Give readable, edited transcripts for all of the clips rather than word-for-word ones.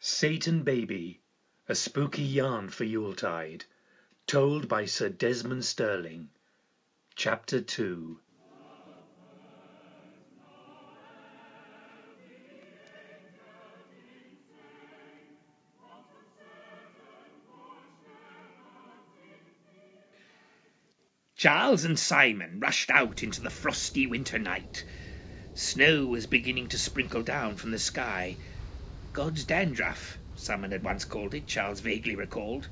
Satan Baby, a spooky yarn for Yuletide, told by Sir Desmond Stirling. Chapter 2. Charles and Simon rushed out into the frosty winter night. Snow was beginning to sprinkle down from the sky. God's dandruff, Simon had once called it, Charles vaguely recalled.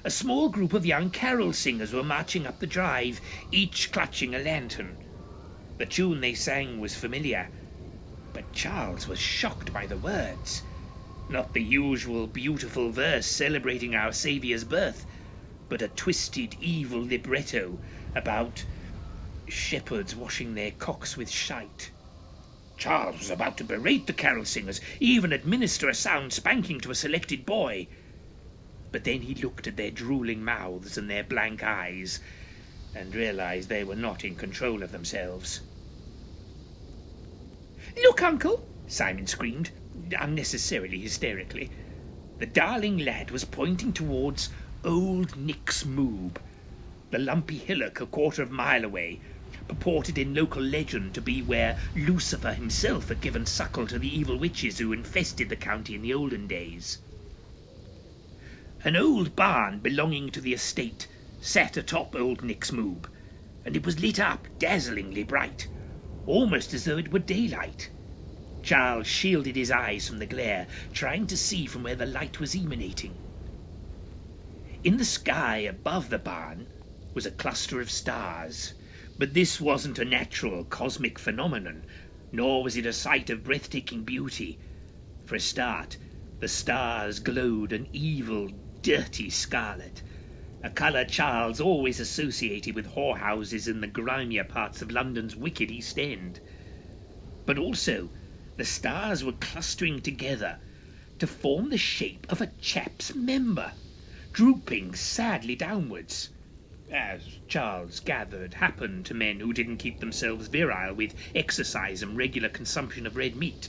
A small group of young carol singers were marching up the drive, each clutching a lantern. The tune they sang was familiar, but Charles was shocked by the words. Not the usual beautiful verse celebrating our Saviour's birth, but a twisted, evil libretto about shepherds washing their cocks with shite. Charles was about to berate the carol singers, even administer a sound spanking to a selected boy. But then he looked at their drooling mouths and their blank eyes, and realized they were not in control of themselves. "Look, Uncle!" Simon screamed, unnecessarily hysterically. The darling lad was pointing towards Old Nick's Moob, the lumpy hillock a quarter of a mile away, purported in local legend to be where Lucifer himself had given suckle to the evil witches who infested the county in the olden days. An old barn belonging to the estate sat atop Old Nick's Moob, and it was lit up dazzlingly bright, almost as though it were daylight. Charles shielded his eyes from the glare, trying to see from where the light was emanating. In the sky above the barn was a cluster of stars, but this wasn't a natural cosmic phenomenon, nor was it a sight of breathtaking beauty. For a start, the stars glowed an evil, dirty scarlet, a colour Charles always associated with whorehouses in the grimier parts of London's wicked East End. But also, the stars were clustering together to form the shape of a chap's member, drooping sadly downwards, as Charles gathered happened to men who didn't keep themselves virile with exercise and regular consumption of red meat.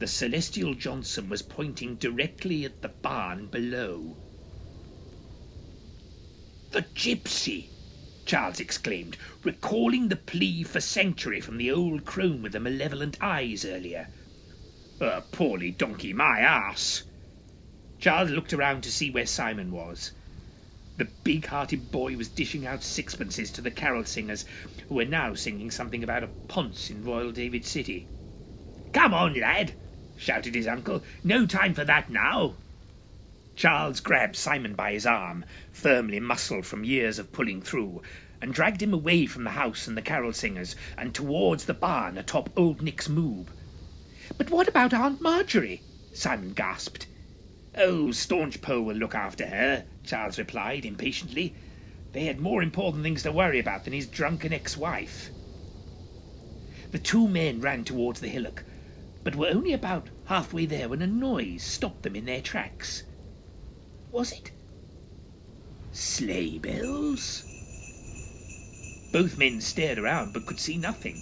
The celestial Johnson was pointing directly at the barn below. "The gypsy!" Charles exclaimed, recalling the plea for sanctuary from the old crone with the malevolent eyes earlier. Poorly donkey my ass!" Charles looked around to see where Simon was. The big-hearted boy was dishing out sixpences to the carol singers, who were now singing something about a ponce in Royal David City. "Come on, lad!" shouted his uncle. "No time for that now!" Charles grabbed Simon by his arm, firmly muscled from years of pulling through, and dragged him away from the house and the carol singers, and towards the barn atop Old Nick's Moob. "But what about Aunt Marjorie?" Simon gasped. "Oh, Staunch Poe will look after her," Charles replied impatiently. They had more important things to worry about than his drunken ex-wife. The two men ran towards the hillock, but were only about halfway there when a noise stopped them in their tracks. Was it sleigh bells? Both men stared around but could see nothing.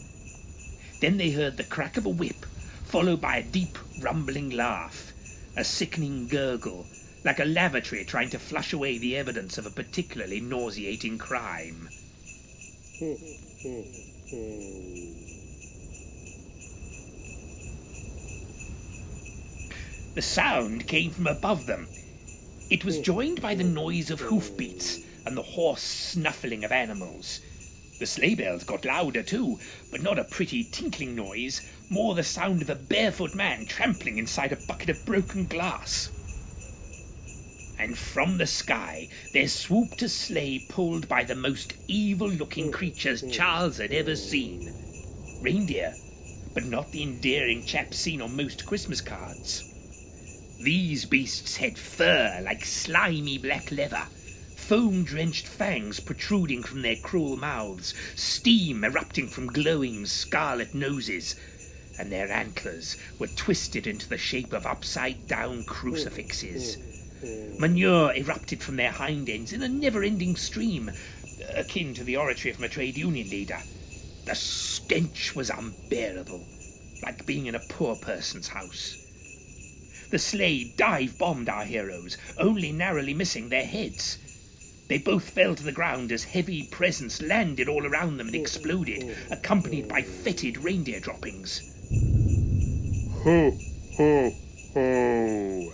Then they heard the crack of a whip, followed by a deep, rumbling laugh, a sickening gurgle, like a lavatory trying to flush away the evidence of a particularly nauseating crime. The sound came from above them. It was joined by the noise of hoofbeats and the hoarse snuffling of animals. The sleigh bells got louder too, but not a pretty tinkling noise, more the sound of a barefoot man trampling inside a bucket of broken glass. And from the sky there swooped a sleigh pulled by the most evil-looking creatures Charles had ever seen. Reindeer, but not the endearing chaps seen on most Christmas cards. These beasts had fur like slimy black leather, foam-drenched fangs protruding from their cruel mouths, steam erupting from glowing scarlet noses, and their antlers were twisted into the shape of upside-down crucifixes. Manure erupted from their hind ends in a never-ending stream, akin to the oratory from a trade union leader. The stench was unbearable, like being in a poor person's house. The sleigh dive-bombed our heroes, only narrowly missing their heads. They both fell to the ground as heavy presents landed all around them and exploded, accompanied by fetid reindeer droppings. Ho, ho, ho,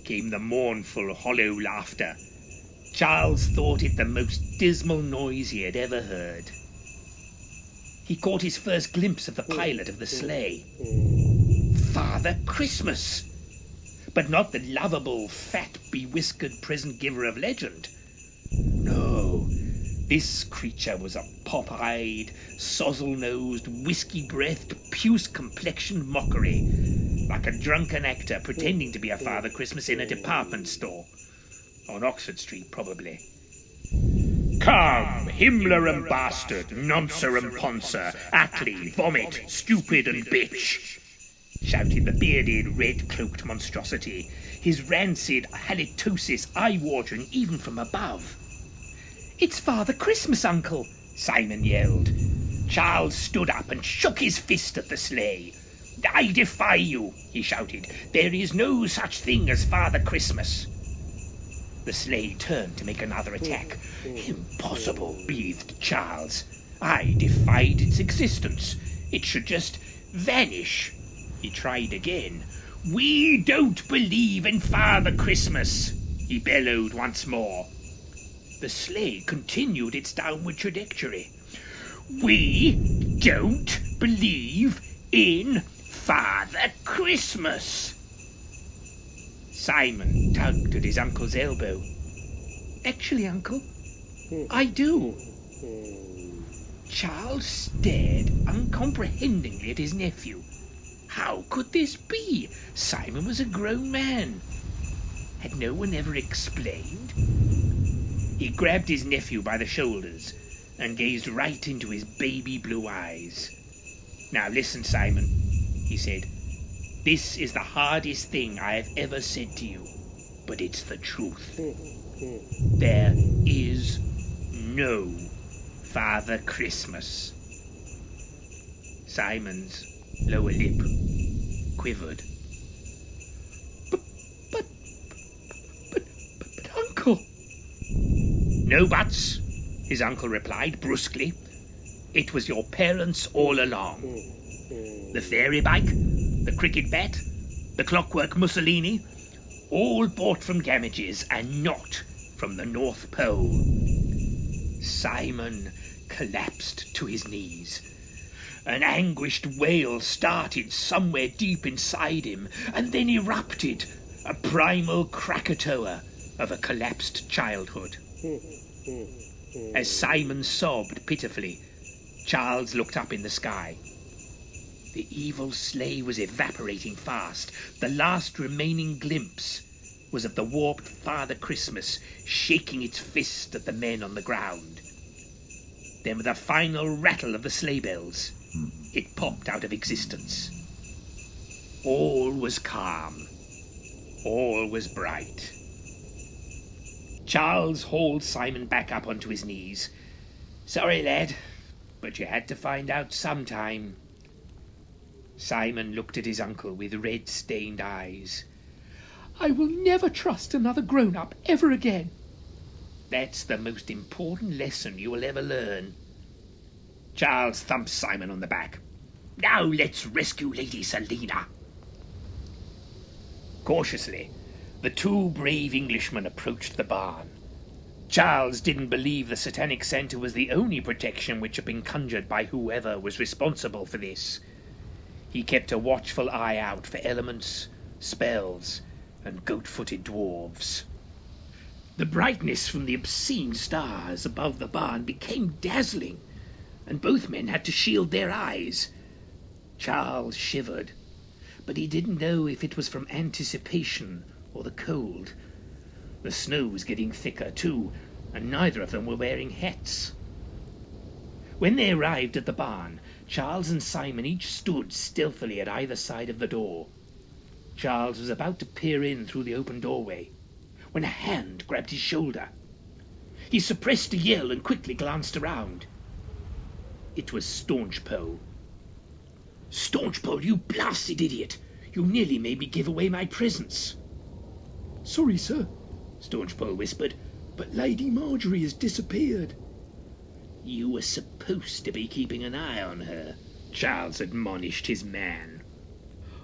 came the mournful, hollow laughter. Charles thought it the most dismal noise he had ever heard. He caught his first glimpse of the pilot of the sleigh. Father Christmas! But not the lovable, fat, bewhiskered present-giver of legend. No, this creature was a pop-eyed, sozzle-nosed, whiskey-breathed, puce-complexioned mockery, like a drunken actor pretending to be a Father Christmas in a department store. On Oxford Street, probably. Come, Himmler and bastard, noncer and poncer, Ackley, vomit, stupid and bitch, shouted the bearded, red-cloaked monstrosity, his rancid halitosis eye-watering even from above. It's Father Christmas, Uncle, Simon yelled. Charles stood up and shook his fist at the sleigh. I defy you, he shouted. There is no such thing as Father Christmas. The sleigh turned to make another attack. Impossible, breathed Charles. I defied its existence. It should just vanish. He tried again. We don't believe in Father Christmas, he bellowed once more. The sleigh continued its downward trajectory. We don't believe in Father Christmas. Simon tugged at his uncle's elbow. Actually, Uncle, I do. Charles stared uncomprehendingly at his nephew. How could this be? Simon was a grown man. Had no one ever explained? He grabbed his nephew by the shoulders and gazed right into his baby blue eyes. Now listen, Simon, he said. This is the hardest thing I have ever said to you, but it's the truth. There is no Father Christmas. Simon's lower lip quivered. But, Uncle. No buts, his uncle replied brusquely. It was your parents all along. The fairy bike, the cricket bat, the clockwork Mussolini, all bought from damages and not from the North Pole. Simon collapsed to his knees. An anguished wail started somewhere deep inside him and then erupted, a primal Krakatoa of a collapsed childhood. As Simon sobbed pitifully, Charles looked up in the sky. The evil sleigh was evaporating fast. The last remaining glimpse was of the warped Father Christmas shaking its fist at the men on the ground. Then with a final rattle of the sleigh bells, it popped out of existence. All was calm. All was bright. Charles hauled Simon back up onto his knees. Sorry, lad, but you had to find out sometime. Simon looked at his uncle with red-stained eyes. I will never trust another grown-up ever again. That's the most important lesson you will ever learn. Charles thumped Simon on the back. Now let's rescue Lady Selina. Cautiously, the two brave Englishmen approached the barn. Charles didn't believe the Satanic Santa was the only protection which had been conjured by whoever was responsible for this. He kept a watchful eye out for elements, spells, and goat-footed dwarves. The brightness from the obscene stars above the barn became dazzling, and both men had to shield their eyes. Charles shivered, but he didn't know if it was from anticipation or the cold. The snow was getting thicker too, and neither of them were wearing hats. When they arrived at the barn, Charles and Simon each stood stealthily at either side of the door. Charles was about to peer in through the open doorway when a hand grabbed his shoulder. He suppressed a yell and quickly glanced around. It was Staunchpole. Staunchpole, you blasted idiot! You nearly made me give away my presents." "Sorry, sir," Staunchpole whispered, "but Lady Marjorie has disappeared." "You were supposed to be keeping an eye on her," Charles admonished his man.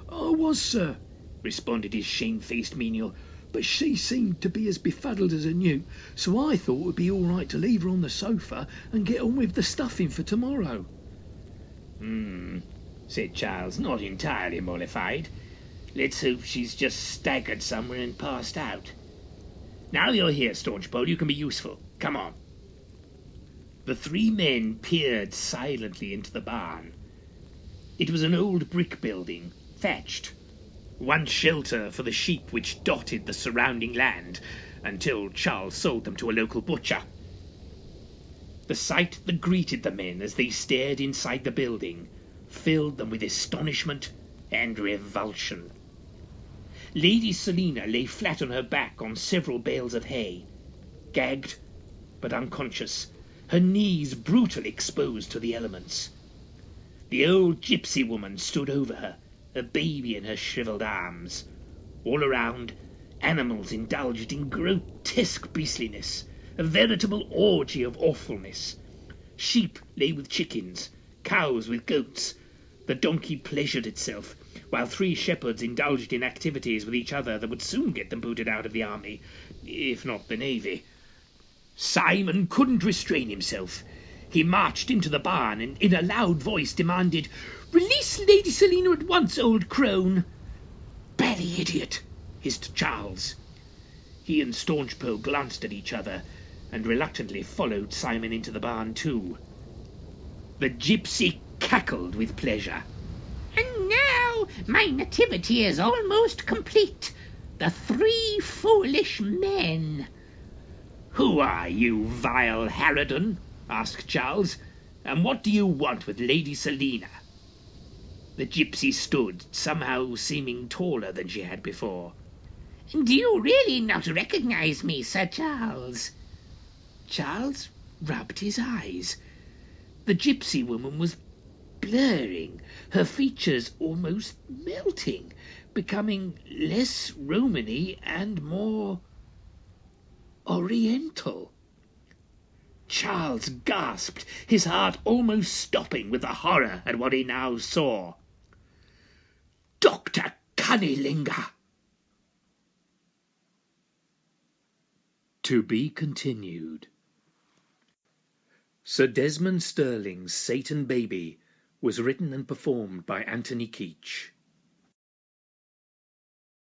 "I was, sir," responded his shamefaced menial, "but she seemed to be as befuddled as a newt, so I thought it would be all right to leave her on the sofa and get on with the stuffing for tomorrow." Said Charles, not entirely mollified. "Let's hope she's just staggered somewhere and passed out. Now you're here, Staunchpole, you can be useful. Come on." The three men peered silently into the barn. It was an old brick building, thatched, once shelter for the sheep which dotted the surrounding land, until Charles sold them to a local butcher. The sight that greeted the men as they stared inside the building filled them with astonishment and revulsion. Lady Selina lay flat on her back on several bales of hay, gagged but unconscious, her knees brutally exposed to the elements. The old gypsy woman stood over her, a baby in her shriveled arms. All around, animals indulged in grotesque beastliness, a veritable orgy of awfulness. Sheep lay with chickens, cows with goats. The donkey pleasured itself, while three shepherds indulged in activities with each other that would soon get them booted out of the army, if not the navy. Simon couldn't restrain himself. He marched into the barn and in a loud voice demanded, "Release Lady Selina at once, old crone!" "Bally idiot!" hissed Charles. He and Staunchpole glanced at each other and reluctantly followed Simon into the barn too. The gypsy cackled with pleasure. "And now my nativity is almost complete. The three foolish men." "Who are you, vile harridan?" asked Charles. "And what do you want with Lady Selina?" The gypsy stood, somehow seeming taller than she had before. "Do you really not recognize me, Sir Charles?" Charles rubbed his eyes. The gypsy woman was blurring, her features almost melting, becoming less Romany and more Oriental. Charles gasped, his heart almost stopping with the horror at what he now saw. Dr. Cunnilinga! To be continued. Sir Desmond Stirling's Satan Baby was written and performed by Anthony Keetch.